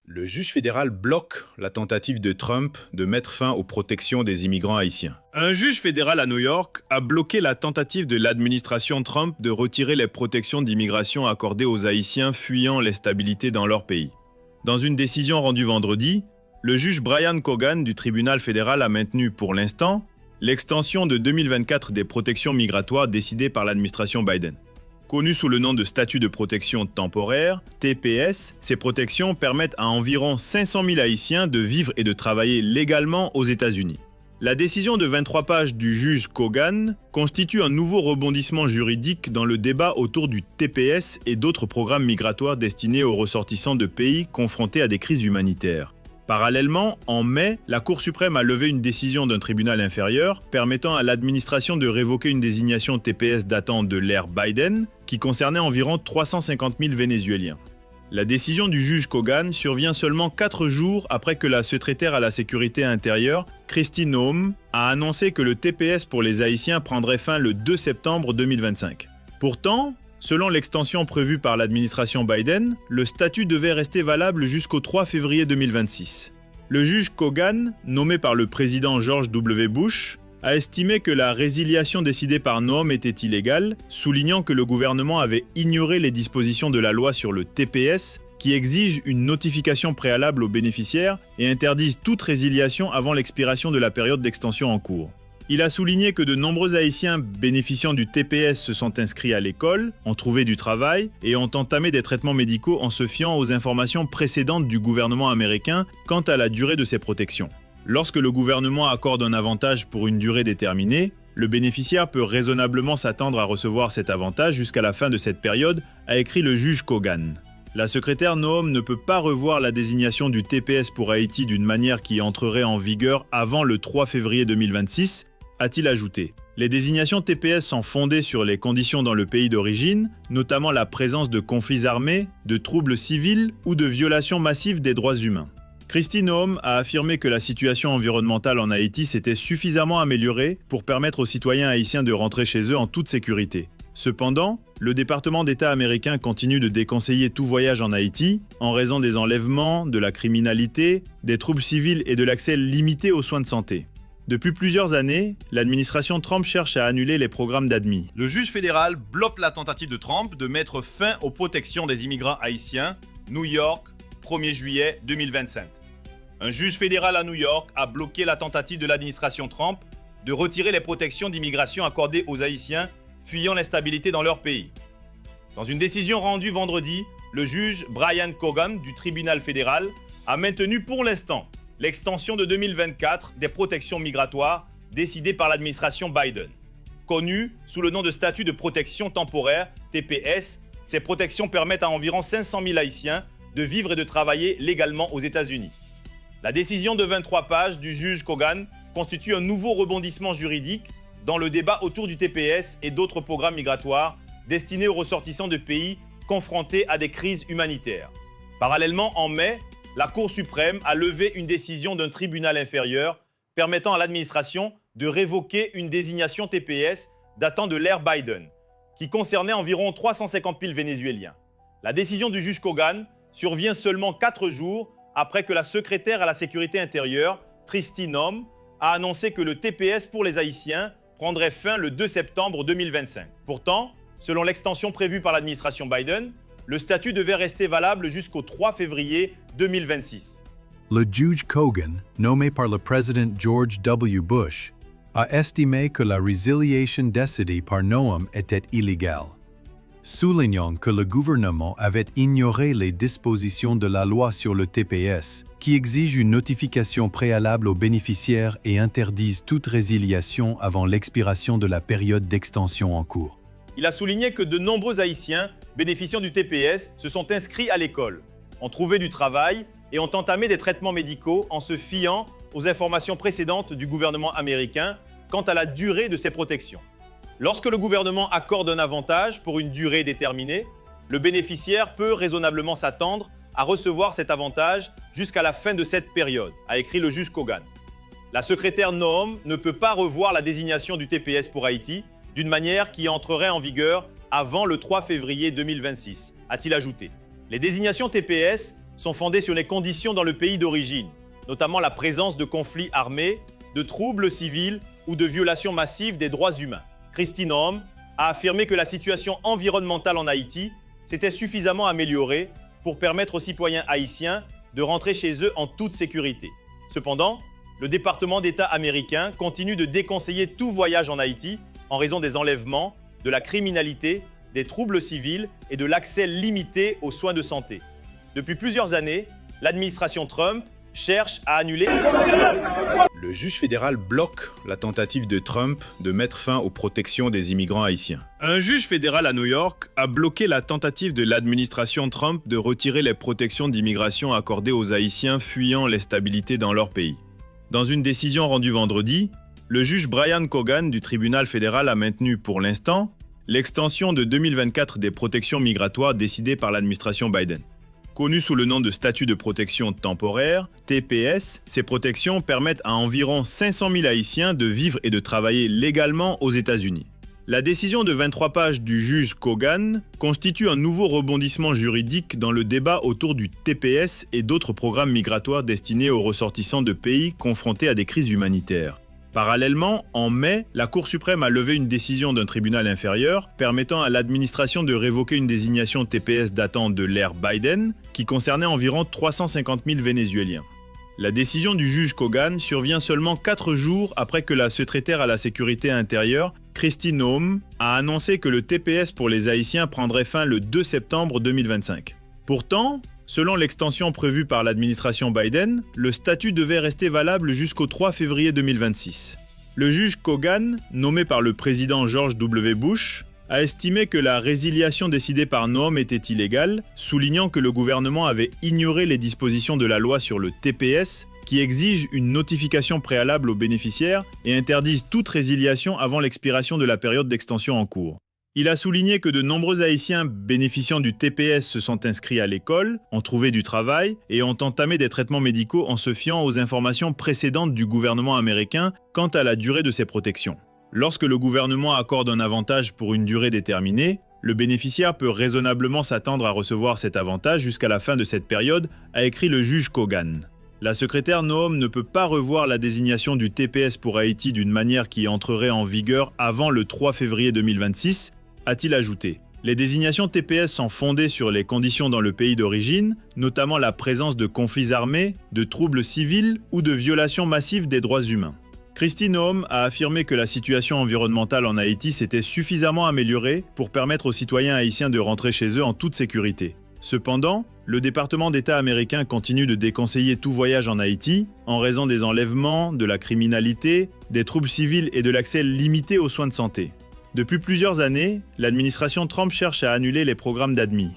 Le juge fédéral bloque la tentative de Trump de mettre fin aux protections des immigrants haïtiens. Un juge fédéral à New York a bloqué la tentative de l'administration Trump de retirer les protections d'immigration accordées aux Haïtiens fuyant l'instabilité dans leur pays. Dans une décision rendue vendredi, le juge Brian Cogan du tribunal fédéral a maintenu pour l'instant l'extension de 2024 des protections migratoires décidées par l'administration Biden. Connu sous le nom de statut de protection temporaire, TPS, ces protections permettent à environ 500 000 Haïtiens de vivre et de travailler légalement aux États-Unis. La décision de 23 pages du juge Cogan constitue un nouveau rebondissement juridique dans le débat autour du TPS et d'autres programmes migratoires destinés aux ressortissants de pays confrontés à des crises humanitaires. Parallèlement, en mai, la Cour suprême a levé une décision d'un tribunal inférieur permettant à l'administration de révoquer une désignation TPS datant de l'ère Biden qui concernait environ 350 000 Vénézuéliens. La décision du juge Cogan survient seulement 4 jours après que la secrétaire à la sécurité intérieure, Kristi Noem, a annoncé que le TPS pour les Haïtiens prendrait fin le 2 septembre 2025. Pourtant, selon l'extension prévue par l'administration Biden, le statut devait rester valable jusqu'au 3 février 2026. Le juge Cogan, nommé par le président George W. Bush, a estimé que la résiliation décidée par Noem était illégale, soulignant que le gouvernement avait ignoré les dispositions de la loi sur le TPS qui exige une notification préalable aux bénéficiaires et interdisent toute résiliation avant l'expiration de la période d'extension en cours. Il a souligné que de nombreux Haïtiens bénéficiant du TPS se sont inscrits à l'école, ont trouvé du travail et ont entamé des traitements médicaux en se fiant aux informations précédentes du gouvernement américain quant à la durée de ces protections. Lorsque le gouvernement accorde un avantage pour une durée déterminée, le bénéficiaire peut raisonnablement s'attendre à recevoir cet avantage jusqu'à la fin de cette période, a écrit le juge Cogan. La secrétaire Noem ne peut pas revoir la désignation du TPS pour Haïti d'une manière qui entrerait en vigueur avant le 3 février 2026, a-t-il ajouté. Les désignations TPS sont fondées sur les conditions dans le pays d'origine, notamment la présence de conflits armés, de troubles civils ou de violations massives des droits humains. Kristi Noem a affirmé que la situation environnementale en Haïti s'était suffisamment améliorée pour permettre aux citoyens haïtiens de rentrer chez eux en toute sécurité. Cependant, le département d'État américain continue de déconseiller tout voyage en Haïti en raison des enlèvements, de la criminalité, des troubles civils et de l'accès limité aux soins de santé. Depuis plusieurs années, l'administration Trump cherche à annuler les programmes d'admis. Le juge fédéral bloque la tentative de Trump de mettre fin aux protections des immigrants haïtiens, New York, 1er juillet 2025. Un juge fédéral à New York a bloqué la tentative de l'administration Trump de retirer les protections d'immigration accordées aux Haïtiens fuyant l'instabilité dans leur pays. Dans une décision rendue vendredi, le juge Brian Cogan du tribunal fédéral a maintenu pour l'instant l'extension de 2024 des protections migratoires décidées par l'administration Biden. Connues sous le nom de statut de protection temporaire, TPS, ces protections permettent à environ 500 000 Haïtiens de vivre et de travailler légalement aux États-Unis. La décision de 23 pages du juge Cogan constitue un nouveau rebondissement juridique dans le débat autour du TPS et d'autres programmes migratoires destinés aux ressortissants de pays confrontés à des crises humanitaires. Parallèlement, en mai, la Cour suprême a levé une décision d'un tribunal inférieur permettant à l'administration de révoquer une désignation TPS datant de l'ère Biden, qui concernait environ 350 000 Vénézuéliens. La décision du juge Cogan survient seulement 4 jours après que la secrétaire à la sécurité intérieure, Kristi Noem, a annoncé que le TPS pour les Haïtiens prendrait fin le 2 septembre 2025. Pourtant, selon l'extension prévue par l'administration Biden, le statut devait rester valable jusqu'au 3 février 2026. Le juge Cogan, nommé par le président George W. Bush, a estimé que la résiliation décidée par Noem était illégale, soulignant que le gouvernement avait ignoré les dispositions de la loi sur le TPS, qui exige une notification préalable aux bénéficiaires et interdisent toute résiliation avant l'expiration de la période d'extension en cours. Il a souligné que de nombreux Haïtiens bénéficiant du TPS se sont inscrits à l'école, ont trouvé du travail et ont entamé des traitements médicaux en se fiant aux informations précédentes du gouvernement américain quant à la durée de ces protections. Lorsque le gouvernement accorde un avantage pour une durée déterminée, le bénéficiaire peut raisonnablement s'attendre à recevoir cet avantage jusqu'à la fin de cette période, a écrit le juge Cogan. La secrétaire Noem ne peut pas revoir la désignation du TPS pour Haïti d'une manière qui entrerait en vigueur avant le 3 février 2026, a-t-il ajouté. Les désignations TPS sont fondées sur les conditions dans le pays d'origine, notamment la présence de conflits armés, de troubles civils ou de violations massives des droits humains. Kristi Noem a affirmé que la situation environnementale en Haïti s'était suffisamment améliorée pour permettre aux citoyens haïtiens de rentrer chez eux en toute sécurité. Cependant, le département d'État américain continue de déconseiller tout voyage en Haïti en raison des enlèvements, de la criminalité, des troubles civils et de l'accès limité aux soins de santé. Depuis plusieurs années, l'administration Trump cherche à annuler... Le juge fédéral bloque la tentative de Trump de mettre fin aux protections des immigrants haïtiens. Un juge fédéral à New York a bloqué la tentative de l'administration Trump de retirer les protections d'immigration accordées aux Haïtiens fuyant l'instabilité dans leur pays. Dans une décision rendue vendredi, le juge Brian Cogan du tribunal fédéral a maintenu pour l'instant l'extension de 2024 des protections migratoires décidées par l'administration Biden. Connues sous le nom de statut de protection temporaire, TPS, ces protections permettent à environ 500 000 Haïtiens de vivre et de travailler légalement aux États-Unis. La décision de 23 pages du juge Cogan constitue un nouveau rebondissement juridique dans le débat autour du TPS et d'autres programmes migratoires destinés aux ressortissants de pays confrontés à des crises humanitaires. Parallèlement, en mai, la Cour suprême a levé une décision d'un tribunal inférieur permettant à l'administration de révoquer une désignation TPS datant de l'ère Biden qui concernait environ 350 000 Vénézuéliens. La décision du juge Cogan survient seulement 4 jours après que la secrétaire à la sécurité intérieure, Kristi Noem, a annoncé que le TPS pour les Haïtiens prendrait fin le 2 septembre 2025. Pourtant, selon l'extension prévue par l'administration Biden, le statut devait rester valable jusqu'au 3 février 2026. Le juge Cogan, nommé par le président George W. Bush, a estimé que la résiliation décidée par Noem était illégale, soulignant que le gouvernement avait ignoré les dispositions de la loi sur le TPS qui exige une notification préalable aux bénéficiaires et interdisent toute résiliation avant l'expiration de la période d'extension en cours. Il a souligné que de nombreux Haïtiens bénéficiant du TPS se sont inscrits à l'école, ont trouvé du travail et ont entamé des traitements médicaux en se fiant aux informations précédentes du gouvernement américain quant à la durée de ces protections. Lorsque le gouvernement accorde un avantage pour une durée déterminée, le bénéficiaire peut raisonnablement s'attendre à recevoir cet avantage jusqu'à la fin de cette période, a écrit le juge Cogan. La secrétaire Noem ne peut pas revoir la désignation du TPS pour Haïti d'une manière qui entrerait en vigueur avant le 3 février 2026, a-t-il ajouté. Les désignations TPS sont fondées sur les conditions dans le pays d'origine, notamment la présence de conflits armés, de troubles civils ou de violations massives des droits humains. Kristi Noem a affirmé que la situation environnementale en Haïti s'était suffisamment améliorée pour permettre aux citoyens haïtiens de rentrer chez eux en toute sécurité. Cependant, le département d'État américain continue de déconseiller tout voyage en Haïti en raison des enlèvements, de la criminalité, des troubles civils et de l'accès limité aux soins de santé. Depuis plusieurs années, l'administration Trump cherche à annuler les programmes d'admis.